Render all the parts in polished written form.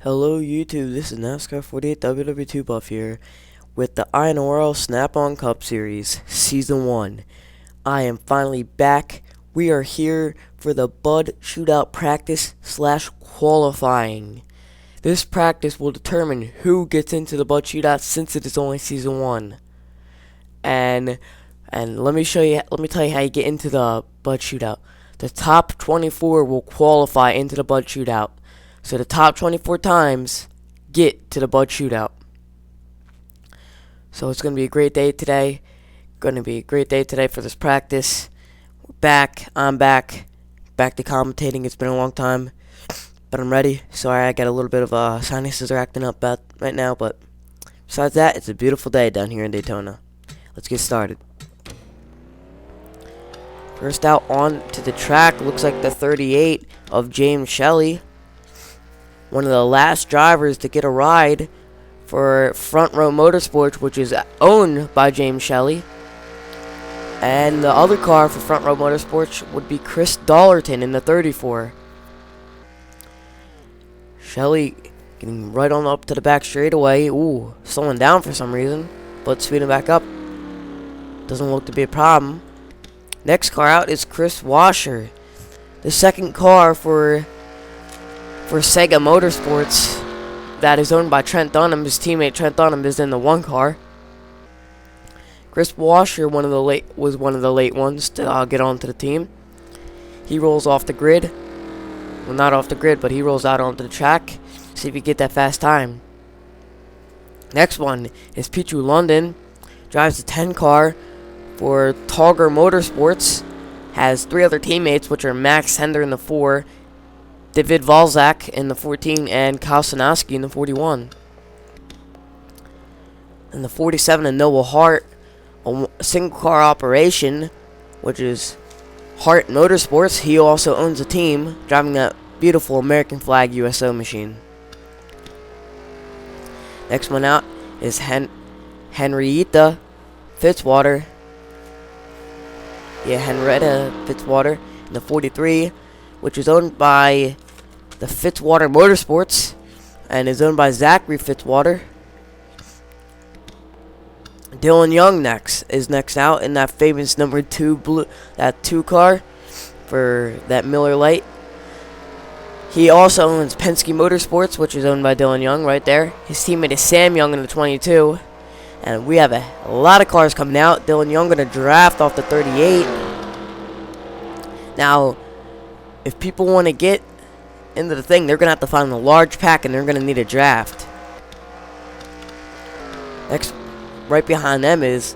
Hello YouTube, this is NASCAR 48 WW2 Buff here with the INORL Snap-On Cup Series Season 1. I am finally back. We are here for the Bud Shootout practice / qualifying. This practice will determine who gets into the Bud Shootout since it is only Season 1. And let me tell you how you get into the Bud Shootout. The top 24 will qualify into the Bud Shootout. So the top 24 times get to the Bud Shootout. So it's going to be a great day today. Going to be a great day today for this practice. We're back. I'm back. Back to commentating. It's been a long time. But I'm ready. Sorry, I got a little bit of sinuses are acting up right now. But besides that, it's a beautiful day down here in Daytona. Let's get started. First out on to the track. Looks like the 38 of James Shelley. One of the last drivers to get a ride for Front Row Motorsports, which is owned by James Shelley. And the other car for Front Row Motorsports would be Chris Dollerton in the 34. Shelley getting right on up to the back straightaway. Ooh, slowing down for some reason, but speeding back up. Doesn't look to be a problem. Next car out is Chris Washer, the second car for Sega Motorsports that is owned by Trent Dunham. His teammate Trent Dunham is in the one car. Chris Washer was one of the late ones to get onto the team. He rolls off the grid. Well, not off the grid, but he rolls out onto the track. See if he can get that fast time. Next one is Pichu London. Drives the 10 car for Togger Motorsports. Has 3 other teammates, which are Max Hender in the 4, David Valzak in the 14, and Kyle Sinoski in the 41. And the 47 of Noah Hart, a single car operation, which is Hart Motorsports. He also owns a team driving that beautiful American flag USO machine. Next one out is Henrietta Fitzwater. Henrietta Fitzwater in the 43, which is owned by the Fitzwater Motorsports and is owned by Zachary Fitzwater. Dylan Young is next out in that famous number 2 2 car for that Miller Lite. He also owns Penske Motorsports, which is owned by Dylan Young right there. His teammate is Sam Young in the 22. And we have a lot of cars coming out. Dylan Young going to draft off the 38. Now, if people want to get into the thing, they're going to have to find a large pack, and they're going to need a draft. Next, right behind them is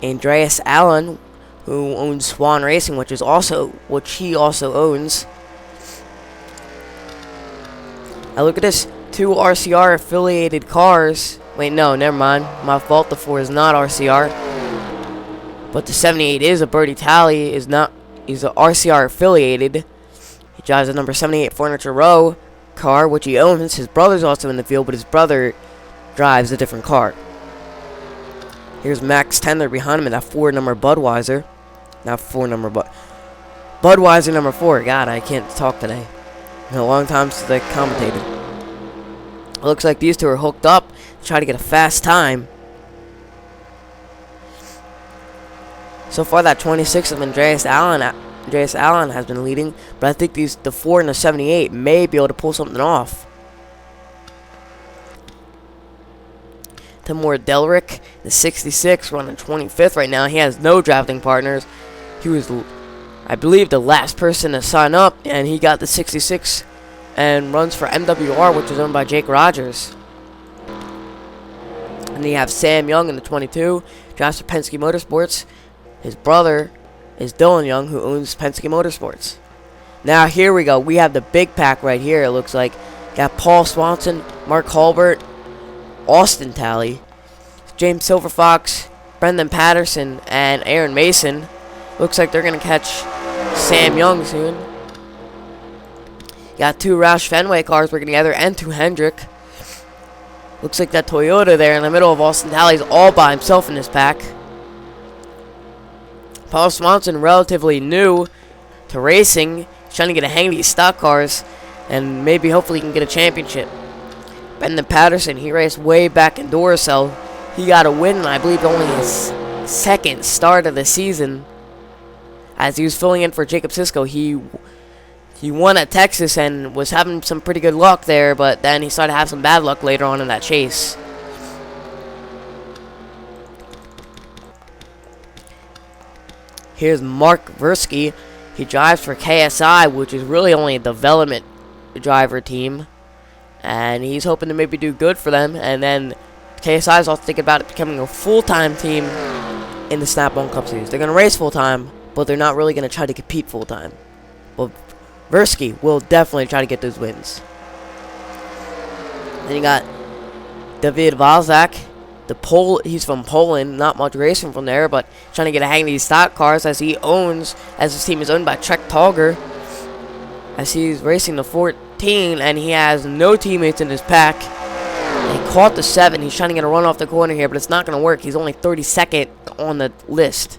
Andreas Allen, who owns Swan Racing, which he also owns. Now look at this, 2 RCR affiliated cars. Wait, no, never mind. My fault. The 4 is not RCR, but the 78 is a Birdie Talley. He's a RCR affiliated. He drives a number 78 Furniture Row car, which he owns. His brother's also in the field, but his brother drives a different car. Here's Max Tender behind him in that 4 number Budweiser. Budweiser number 4. God, I can't talk today. It's a long time since I commentated. It looks like these two are hooked up to try to get a fast time. So far, that 26 of Andreas Allen has been leading, but I think the 4 and the 78 may be able to pull something off. Timur Delrick, the 66, running 25th right now. He has no drafting partners. He was, I believe, the last person to sign up, and he got the 66 and runs for MWR, which is owned by Jake Rogers. And then you have Sam Young in the 22, drives for Penske Motorsports. His brother is Dylan Young, who owns Penske Motorsports. Now here we go. We have the big pack right here, it looks like. Got Paul Swanson, Mark Hulbert, Austin Talley, James Silverfox, Brendan Patterson, and Aaron Mason. Looks like they're going to catch Sam Young soon. Got 2 Roush Fenway cars working together and 2 Hendrick. Looks like that Toyota there in the middle of Austin Talley's all by himself in this pack. Paul Swanson, relatively new to racing, trying to get a hang of these stock cars, and maybe hopefully he can get a championship. Brendan Patterson, he raced way back indoors, so he got a win, I believe only his second start of the season. As he was filling in for Jacob Sisko, he won at Texas and was having some pretty good luck there, but then he started to have some bad luck later on in that chase. Here's Mark Versky. He drives for KSI, which is really only a development driver team. And he's hoping to maybe do good for them. And then KSI is also thinking about it becoming a full-time team in the Snap-On Cup Series. They're going to race full-time, but they're not really going to try to compete full-time. Well, Versky will definitely try to get those wins. Then you got David Walzak. He's from Poland, not much racing from there, but trying to get a hang of these stock cars as his team is owned by Trek Tolger. As he's racing the 14 and he has no teammates in his pack. And he caught the 7. He's trying to get a run off the corner here, but it's not going to work. He's only 32nd on the list.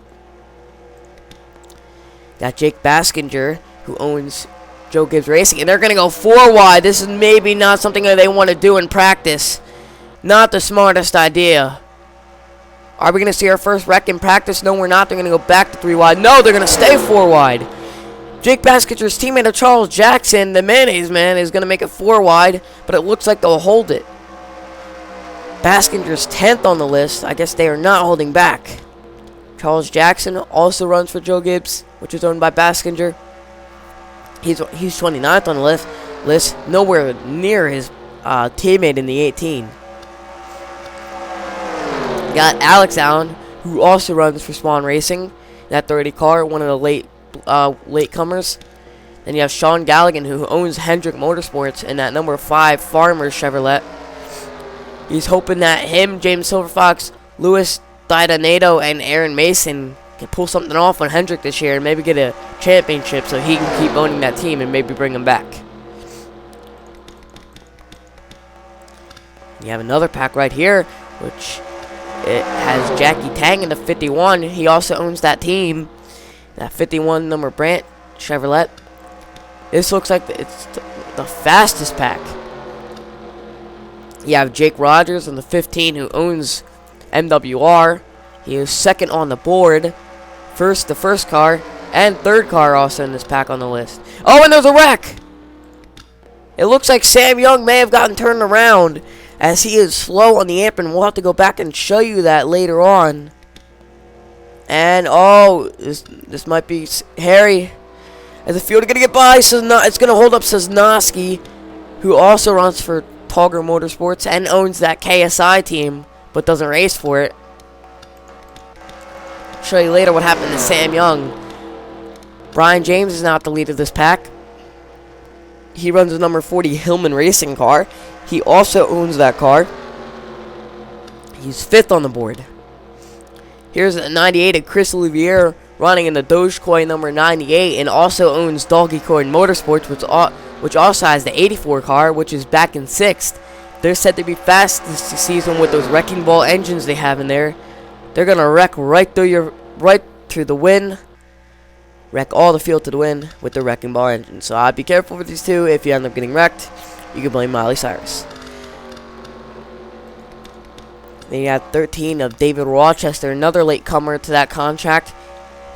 Got Jake Baskinger, who owns Joe Gibbs Racing, and they're going to go 4 wide. This is maybe not something that they want to do in practice. Not the smartest idea. Are we going to see our first wreck in practice? No, we're not. They're going to go back to 3 wide. No, they're going to stay 4 wide. Jake Baskinger's teammate of Charles Jackson, the Mayonnaise Man, is going to make it 4 wide, but it looks like they'll hold it. Baskinger's 10th on the list. I guess they are not holding back. Charles Jackson also runs for Joe Gibbs, which is owned by Baskinger. He's 29th on the list, nowhere near his teammate in the 18. Got Alex Allen, who also runs for Spawn Racing, that 30 car, one of the latecomers. Then you have Sean Galligan, who owns Hendrick Motorsports in that number 5 Farmers Chevrolet. He's hoping that him, James Silverfox, Louis Didonato, and Aaron Mason can pull something off on Hendrick this year and maybe get a championship so he can keep owning that team and maybe bring him back. You have another pack right here, which it has Jackie Tang in the 51. He also owns that team, that 51 number Brandt Chevrolet. This looks like it's the fastest pack. You have Jake Rogers in the 15, who owns MWR. He is 2nd on the board. The first car, and 3rd car also in this pack on the list. Oh, and there's a wreck! It looks like Sam Young may have gotten turned around, as he is slow on the apron. We'll have to go back and show you that later on. And, oh, this might be hairy. As the field is going to get by, it's going to hold up Sosnowski, who also runs for Tolger Motorsports and owns that KSI team, but doesn't race for it. I'll show you later what happened to Sam Young. Brian James is now at the lead of this pack. He runs the number 40 Hillman Racing car. He also owns that car. He's 5th on the board. Here's a 98 of Chris Olivier running in the Dogecoin number 98 and also owns Dogecoin Motorsports, which also has the 84 car, which is back in 6th. They're said to be fast this season with those wrecking ball engines they have in there. They're going to wreck right through the win. Wreck all the field to the win with the wrecking ball engine. So I'd be careful with these two. If you end up getting wrecked, you can blame Miley Cyrus. Then you have 13 of David Rochester, another latecomer to that contract.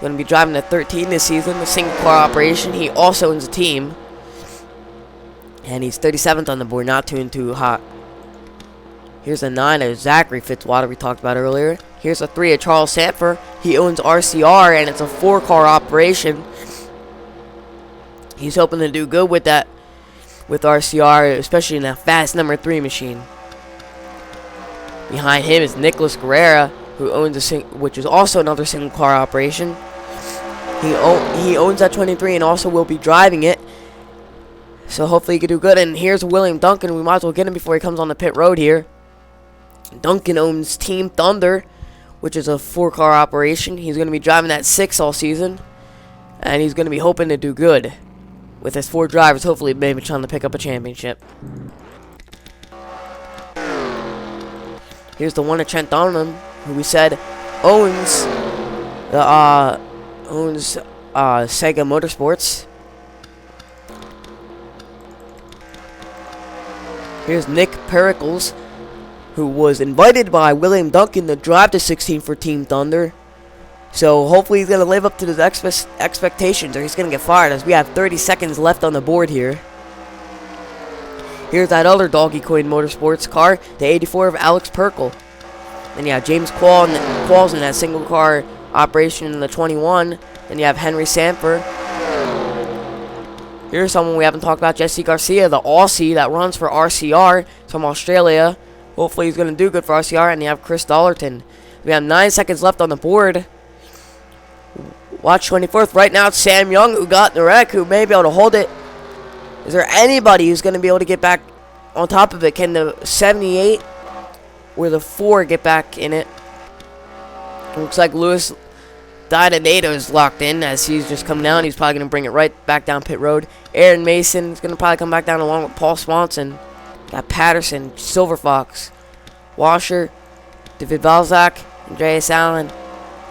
Going to be driving the 13 this season, the single car operation. He also owns a team. And he's 37th on the board, not too hot. Here's a 9 of Zachary Fitzwater we talked about earlier. Here's a 3 of Charles Sanford. He owns RCR, and it's a 4-car operation. He's hoping to do good with that, with RCR, especially in that fast number 3 machine. Behind him is Nicholas Guerrera, who owns which is also another single car operation. He owns that 23 and also will be driving it. So hopefully he can do good. And here's William Duncan. We might as well get him before he comes on the pit road here. Duncan owns Team Thunder, which is a 4-car operation. He's going to be driving that 6 all season. And he's going to be hoping to do good with his 4 drivers. Hopefully maybe trying to pick up a championship. Here's the one of Trent Donham, who we said owns Sega Motorsports. Here's Nick Pericles, who was invited by William Duncan to drive to 16 for Team Thunder. So hopefully he's going to live up to his expectations, or he's going to get fired, as we have 30 seconds left on the board here. Here's that other Doggy Coin Motorsports car, the 84 of Alex Perkle. Then you have James Qualls in that single car operation in the 21. Then you have Henry Sanford. Here's someone we haven't talked about, Jesse Garcia, the Aussie that runs for RCR from Australia. Hopefully he's going to do good for RCR. And you have Chris Dollerton. We have 9 seconds left on the board. Watch 24th. Right now it's Sam Young who got in the wreck, who may be able to hold it. Is there anybody who's going to be able to get back on top of it? Can the 78 or the 4 get back in it? Looks like Louis Diodato is locked in as he's just come down. He's probably going to bring it right back down pit road. Aaron Mason is going to probably come back down along with Paul Swanson. Got Patterson, Silver Fox, Washer, David Balzac, Andreas Allen,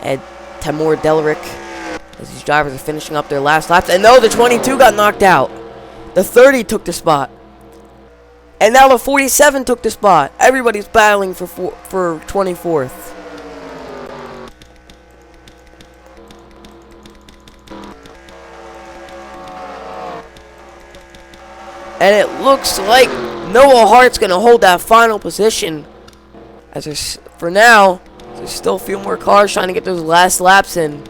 and Tamor Delrick, as these drivers are finishing up their last laps. And no, the 22 got knocked out. The 30 took the spot. And now the 47 took the spot. Everybody's battling for 24th. And it looks like Noah Hart's going to hold that final position. As there's, for now, there's still a few more cars trying to get those last laps in.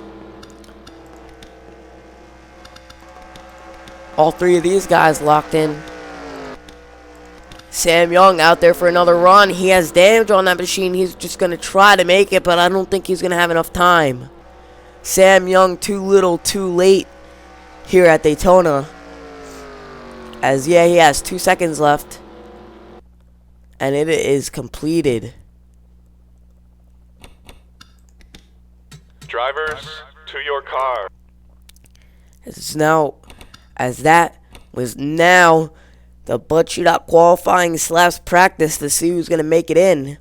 All three of these guys locked in. Sam Young out there for another run. He has damage on that machine. He's just going to try to make it, but I don't think he's going to have enough time. Sam Young too little, too late here at Daytona. As, yeah, he has 2 seconds left. And it is completed. Drivers, to your car. As that was now the Bud Shootout qualifying / practice to see who's going to make it in.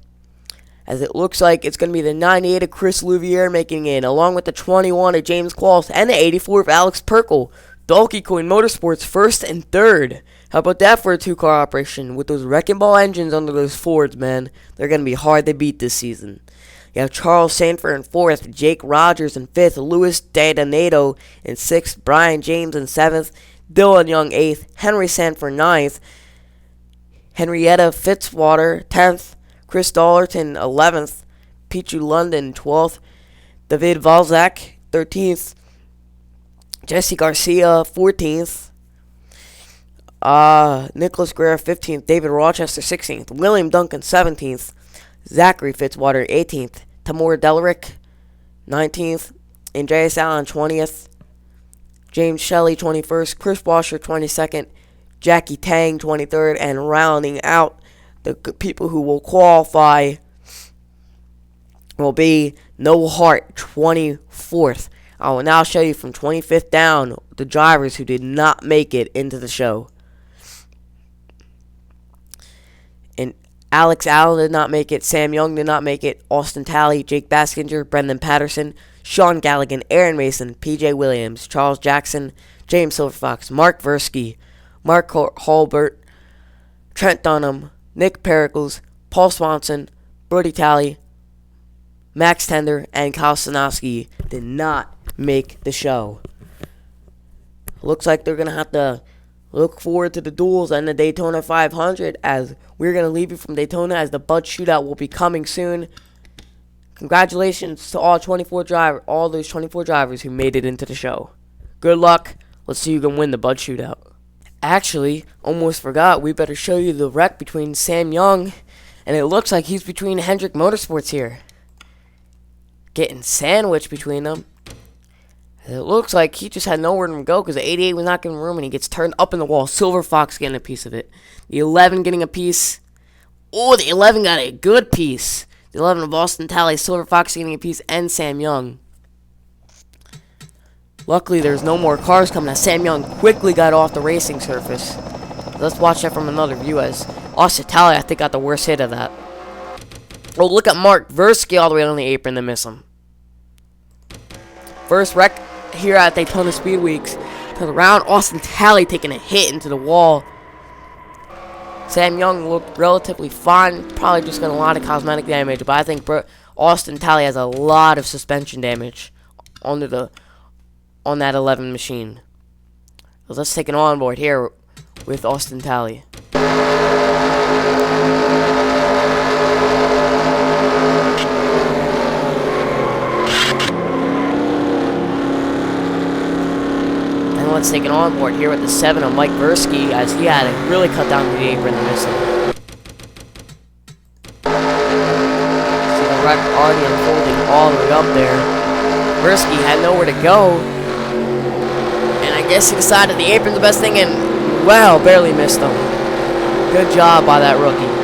As it looks like it's going to be the 98 of Chris Louvier making in, along with the 21 of James Qualls and the 84 of Alex Perkle. Donkey Coin Motorsports first and third. How about that for a 2-car operation? With those wrecking ball engines under those Fords, man, they're going to be hard to beat this season. You have Charles Sanford in 4th, Jake Rogers in 5th, Louis Diodato in 6th, Brian James in 7th, Dylan Young 8th, Henry Sanford 9th, Henrietta Fitzwater 10th, Chris Dollerton 11th, Pichu London 12th, David Valzak 13th, Jesse Garcia 14th, Nicholas Guerra 15th, David Rochester 16th, William Duncan 17th, Zachary Fitzwater 18th, Tamor Delrick 19th, Andreas Allen 20th, James Shelley 21st, Chris Washer 22nd, Jackie Tang 23rd, and rounding out the people who will qualify will be Noah Hart 24th. I will now show you from 25th down the drivers who did not make it into the show. And Alex Allen did not make it, Sam Young did not make it, Austin Talley, Jake Baskinger, Brendan Patterson, Sean Galligan, Aaron Mason, PJ Williams, Charles Jackson, James Silverfox, Mark Versky, Mark Holbert, Trent Dunham, Nick Pericles, Paul Swanson, Brody Talley, Max Tender, and Kyle Sanofsky did not make the show. Looks like they're going to have to look forward to the duels and the Daytona 500, as we're going to leave you from Daytona, as the Bud Shootout will be coming soon. Congratulations to all those 24 drivers who made it into the show. Good luck. Let's see who can win the Bud Shootout. Actually, almost forgot, we better show you the wreck between Sam Young, and it looks like he's between Hendrick Motorsports here. Getting sandwiched between them. It looks like he just had nowhere to go because the 88 was not giving room, and he gets turned up in the wall. Silver Fox getting a piece of it. The 11 getting a piece. Oh, the 11 got a good piece. The 11 of Austin Talley, Silver Fox getting a piece, and Sam Young. Luckily, there's no more cars coming as Sam Young quickly got off the racing surface. Let's watch that from another view, as Austin Talley, I think, got the worst hit of that. Oh, look at Mark Versky all the way on the apron to miss him. First wreck here at Daytona Speed Weeks. Turn around, Austin Talley taking a hit into the wall. Sam Young looked relatively fine. Probably just got a lot of cosmetic damage. But I think Austin Talley has a lot of suspension damage on that 11 machine. So let's take an onboard here with Austin Talley. And let's take an onboard here with the 7 of Mike Versky, as he had to really cut down the apron to miss him. See the wreck already unfolding all the way up there. Versky had nowhere to go, and I guess he decided the apron's the best thing, and well, barely missed him. Good job by that rookie.